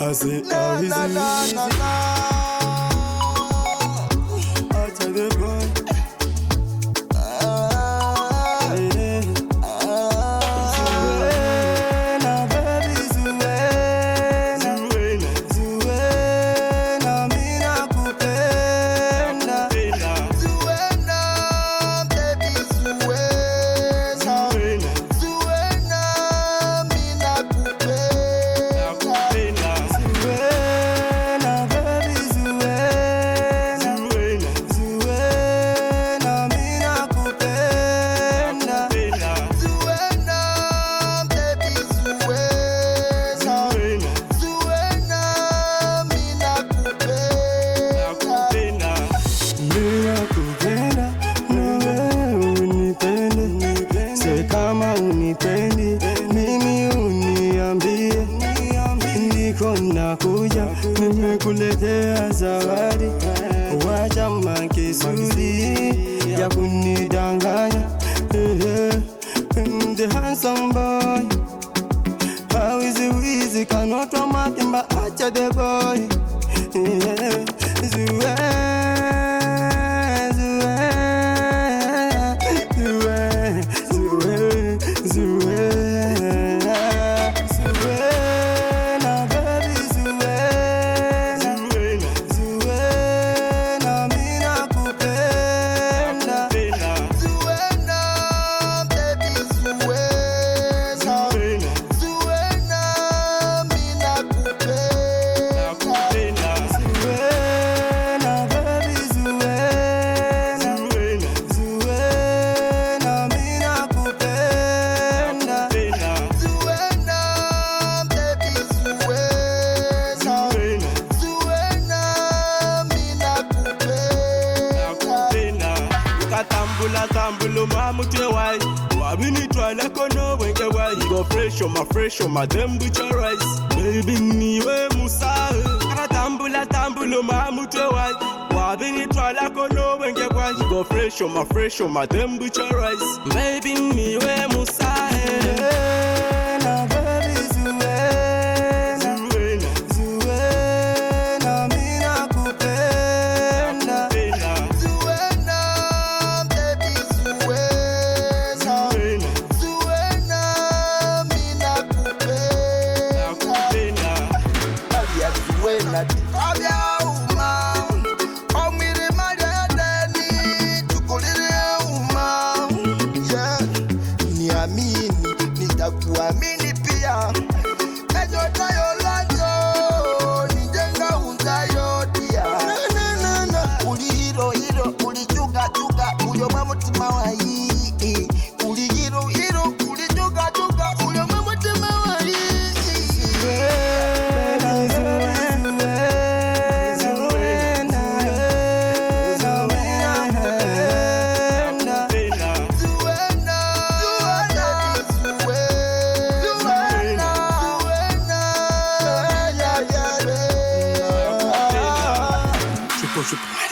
I say, kama unipendi mimi uniambie, niko nakuja nimekuletea zawadi. Wacha makisudi ya kunidanganya. The handsome boy, how is it easy cannot matimba acha the boy. Tambula mamute wai wabini twala kono wenge wai go fresh on my temperature rise baby niwe musa tambula mamute wai wabini twala kono wenge wai go fresh on my temperature rise baby niwe musa nitakuamini pia enyota yolazo nijenga unzayo dia ulihiro ulijuga ulioma mutima wayi ulihiro ulijuga ulioma mutima wayi Chupa.